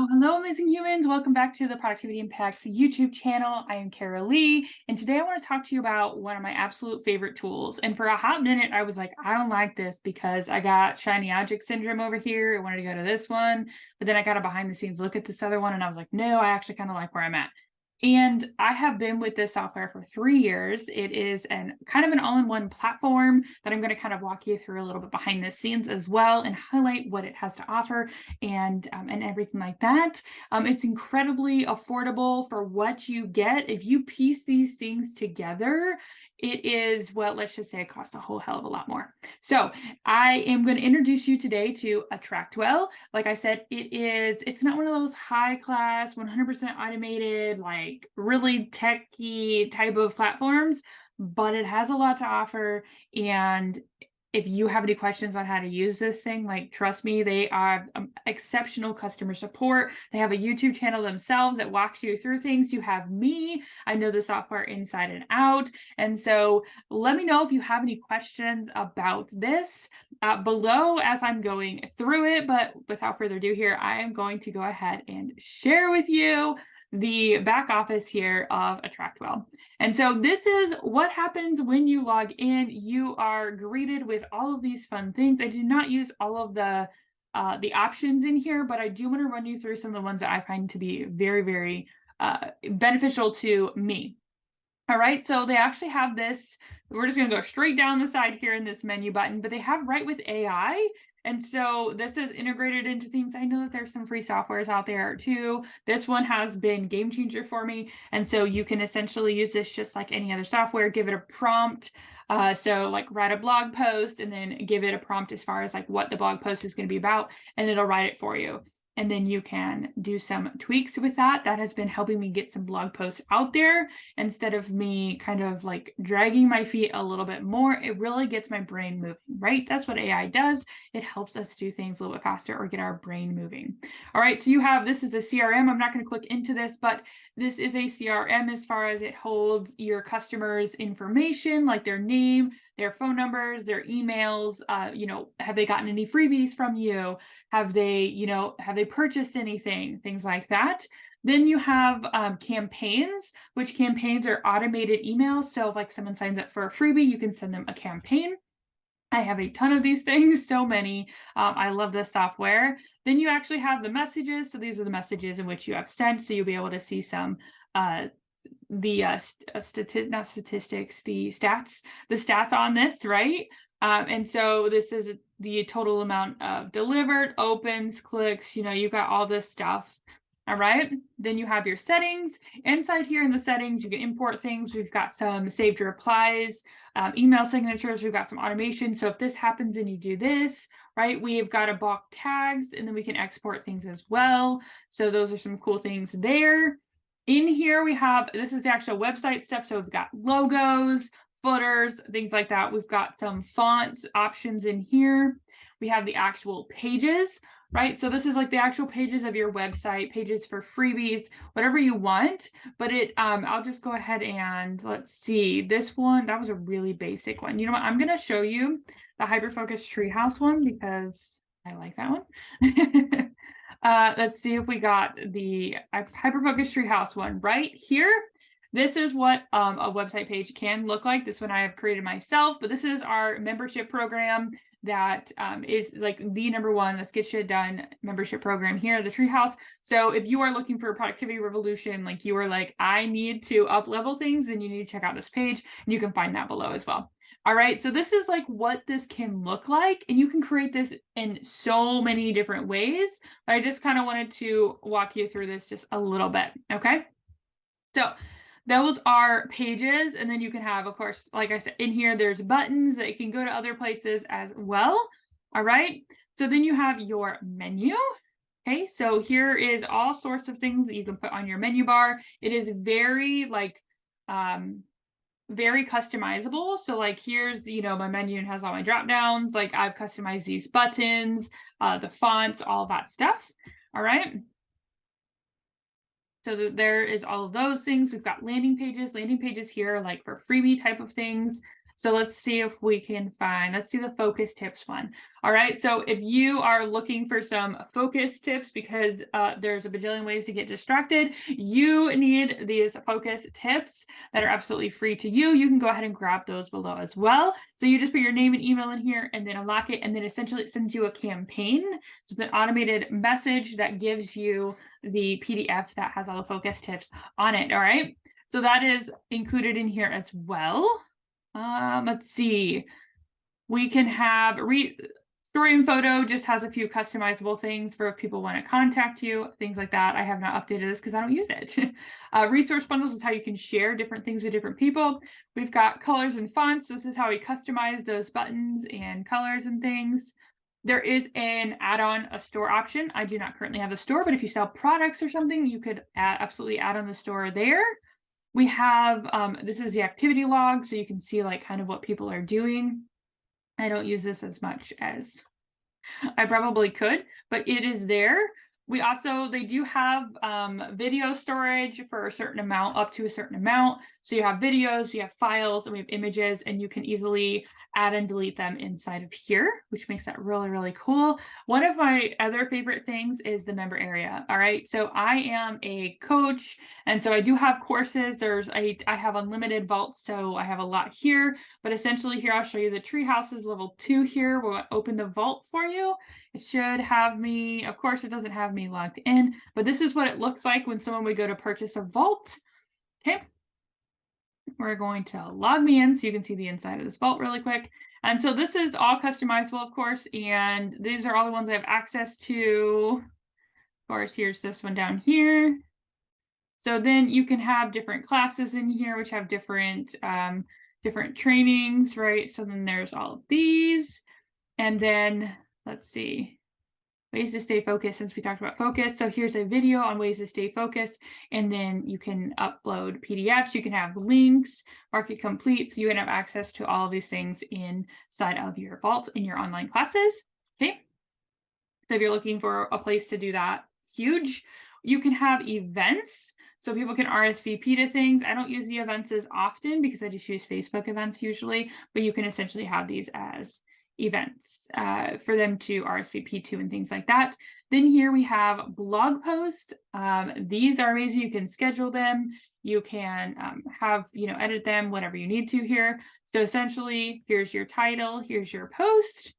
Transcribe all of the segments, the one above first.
Oh, hello, amazing humans. Welcome back to the Productivity Impacts YouTube channel. I am Kara Lee, and today I want to talk to you about one of my absolute favorite tools. And for a hot minute, I was like, I don't like this because I got shiny object syndrome over here. I wanted to go to this one, but then I got a behind the scenes look at this other one, and I was like, no, I actually kind of like where I'm at. And I have been with this software for 3 years. It is kind of an all-in-one platform that I'm going to kind of walk you through a little bit behind the scenes as well and highlight what it has to offer and everything like that. It's incredibly affordable for what you get. If you piece these things together, it is, well, let's just say it costs a whole hell of a lot more. So I am going to introduce you today to AttractWell. Like I said, it's not one of those high class, 100% automated, like really techy type of platforms, but it has a lot to offer. And if you have any questions on how to use this thing, like, trust me, they are exceptional customer support. They have a YouTube channel themselves that walks you through things. You have me. I know the software inside and out. And so let me know if you have any questions about this below as I'm going through it. But without further ado here, I am going to go ahead and share with you the back office here of AttractWell. And so this is what happens when you log in. You are greeted with all of these fun things. I do not use all of the options in here, but I do want to run you through some of the ones that I find to be very, very beneficial to me. All right, so they actually have this. We're just going to go straight down the side here in this menu button, but they have Write with AI. And so this is integrated into things. I know that there's some free softwares out there too. This one has been game changer for me. And so you can essentially use this just like any other software, give it a prompt. So like write a blog post and then give it a prompt as far as like what the blog post is going to be about, and it'll write it for you. And then you can do some tweaks with that. That has been helping me get some blog posts out there instead of me kind of like dragging my feet a little bit more. It really gets my brain moving, right? That's what AI does. It helps us do things a little bit faster or get our brain moving. All right, so you have, this is a CRM. I'm not going to click into this, but this is a CRM as far as it holds your customers' information, like their name, their phone numbers, their emails, have they gotten any freebies from you? Have they purchased anything? Things like that. Then you have campaigns, which campaigns are automated emails. So if like someone signs up for a freebie, you can send them a campaign. I have a ton of these things, so many. I love this software. Then you actually have the messages. So these are the messages in which you have sent. So you'll be able to see some the stats on this, right? And so this is the total amount of delivered, opens, clicks, you've got all this stuff. All right, then you have your settings. Inside here in the settings, you can import things. We've got some saved replies, email signatures. We've got some automation. So if this happens and you do this, right, we've got a bulk tags, and then we can export things as well. So those are some cool things there. In here, we have, this is the actual website stuff. So we've got logos, footers, things like that. We've got some font options in here. We have the actual pages, right? So this is like the actual pages of your website, pages for freebies, whatever you want. But I'll just go ahead and let's see. This one, that was a really basic one. You know what? I'm going to show you the hyper-focused treehouse one because I like that one. Let's see if we got the hyper-focused treehouse one right here. This is what a website page can look like. This one I have created myself, but this is our membership program that is like the #1 Let's Get Shit Done membership program here at the Treehouse. So if you are looking for a productivity revolution, like you are like, I need to up level things, then you need to check out this page, and you can find that below as well. All right, so this is like what this can look like, and you can create this in so many different ways. But I just kind of wanted to walk you through this just a little bit, okay? So those are pages, and then you can have, of course, like I said, in here, there's buttons that can go to other places as well. All right, so then you have your menu. Okay, so here is all sorts of things that you can put on your menu bar. It is very very customizable. So like here's, my menu and has all my drop downs. Like I've customized these buttons, the fonts, all that stuff. All right. So there is all of those things. We've got landing pages here, like for freebie type of things. So let's see if we can let's see the focus tips one. All right. So if you are looking for some focus tips because there's a bajillion ways to get distracted, you need these focus tips that are absolutely free to you. You can go ahead and grab those below as well. So you just put your name and email in here and then unlock it. And then essentially it sends you a campaign. So it's an automated message that gives you the PDF that has all the focus tips on it. All right. So that is included in here as well. Let's see. We can have story and photo just has a few customizable things for if people want to contact you, things like that. I have not updated this because I don't use it. Resource bundles is how you can share different things with different people. We've got colors and fonts. This is how we customize those buttons and colors and things. There is an add-on, a store option. I do not currently have a store, but if you sell products or something, you could absolutely add on the store there. We have, this is the activity log, so you can see like kind of what people are doing. I don't use this as much as I probably could, but it is there. They do have video storage for a certain amount, up to a certain amount. So you have videos, you have files, and we have images, and you can easily add and delete them inside of here, which makes that really, really cool. One of my other favorite things is the member area. All right. So I am a coach, and so I do have courses. I have unlimited vaults, so I have a lot here, but essentially here I'll show you the tree houses level 2 here. We'll open the vault for you. It should have me, of course, it doesn't have me logged in, but this is what it looks like when someone would go to purchase a vault. Okay. We're going to log me in so you can see the inside of this vault really quick. And so this is all customizable, of course, and these are all the ones I have access to. Of course, here's this one down here. So then you can have different classes in here, which have different trainings, right? So then there's all of these. And then let's see, ways to stay focused, since we talked about focus. So here's a video on ways to stay focused. And then you can upload PDFs, you can have links, mark it complete. So you can have access to all of these things inside of your vault in your online classes. Okay. So if you're looking for a place to do that, huge. You can have events. So people can RSVP to things. I don't use the events as often because I just use Facebook events usually, but you can essentially have these as events for them to RSVP to and things like that. Then here we have blog posts. These are amazing. You can schedule them. You can edit them, whatever you need to here. So essentially, here's your title, here's your post.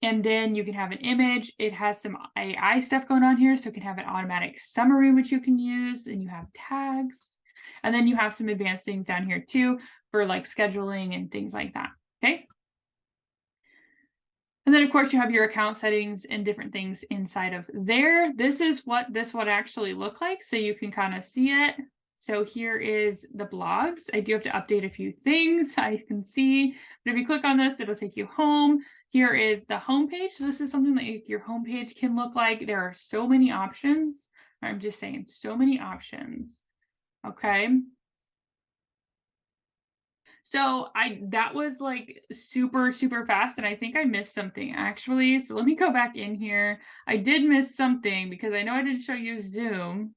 And then you can have an image. It has some AI stuff going on here. So it can have an automatic summary, which you can use. And you have tags. And then you have some advanced things down here too for like scheduling and things like that. Okay. And then of course you have your account settings and different things inside of there. This is what this would actually look like. So you can kind of see it. So here is the blogs. I do have to update a few things I can see, but if you click on this, it'll take you home. Here is the homepage. So this is something that your homepage can look like. There are so many options. I'm just saying, so many options. Okay. So that was like super, super fast. And I think I missed something actually. So let me go back in here. I did miss something because I know I didn't show you Zoom.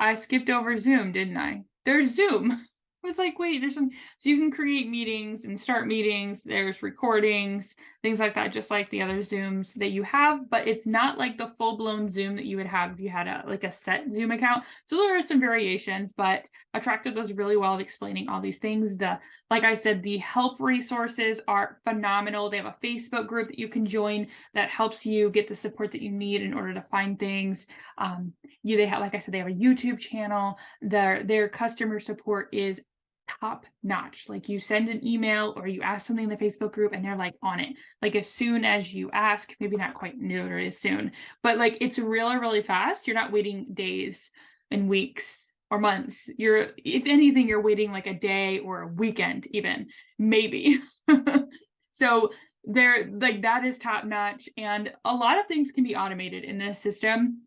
I skipped over Zoom, didn't I? There's Zoom. I was like, wait, there's some, so you can create meetings and start meetings. There's recordings, things like that, just like the other Zooms that you have, but it's not like the full-blown Zoom that you would have if you had a set Zoom account. So there are some variations, but AttractWell does really well at explaining all these things. Like I said, the help resources are phenomenal. They have a Facebook group that you can join that helps you get the support that you need in order to find things. They have, like I said, they have a YouTube channel. Their customer support is top notch. Like you send an email or you ask something in the Facebook group and they're like on it. Like as soon as you ask, maybe not quite literally as soon, but like it's really, really fast. You're not waiting days and weeks or months. If anything, you're waiting like a day or a weekend even, maybe. So that is top notch. And a lot of things can be automated in this system.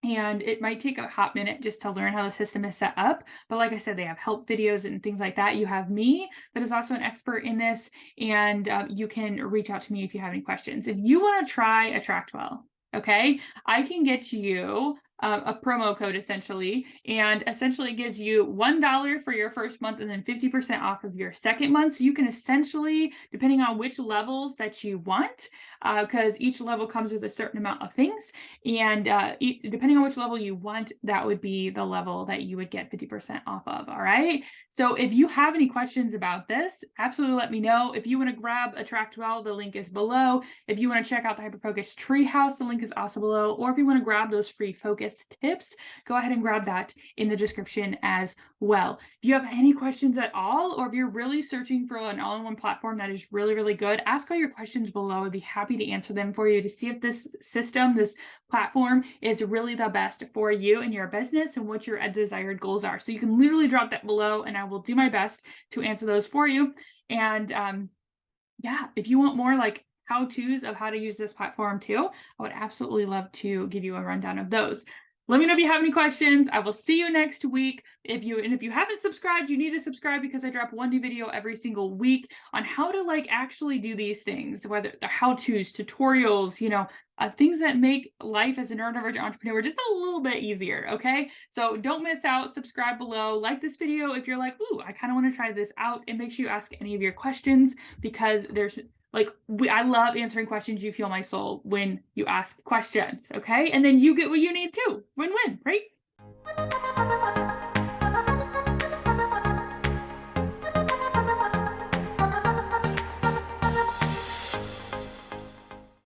And it might take a hot minute just to learn how the system is set up. But like I said, they have help videos and things like that. You have me that is also an expert in this. And you can reach out to me if you have any questions. If you want to try AttractWell, okay, I can get you a promo code essentially, and essentially gives you $1 for your first month and then 50% off of your second month. So you can essentially, depending on which levels that you want, because each level comes with a certain amount of things, and depending on which level you want, that would be the level that you would get 50% off of. All right. So if you have any questions about this, absolutely let me know. If you want to grab AttractWell, the link is below. If you want to check out the Hyperfocus Treehouse, the link is also below. Or if you want to grab those free focus tips, go ahead and grab that in the description as well. If you have any questions at all, or if you're really searching for an all-in-one platform that is really, really good, ask all your questions below. I'd be happy to answer them for you to see if this system, this platform is really the best for you and your business and what your desired goals are. So you can literally drop that below and I will do my best to answer those for you. And yeah, if you want more like how-tos of how to use this platform too, I would absolutely love to give you a rundown of those. Let me know if you have any questions. I will see you next week. If you haven't subscribed, you need to subscribe because I drop one new video every single week on how to like actually do these things, whether they're how-tos, tutorials, things that make life as a neurodivergent entrepreneur just a little bit easier. Okay, so don't miss out. Subscribe below, like this video if you're like, ooh, I kind of want to try this out, and make sure you ask any of your questions because there's I love answering questions. You feel my soul when you ask questions, okay? And then you get what you need too. Win-win, right?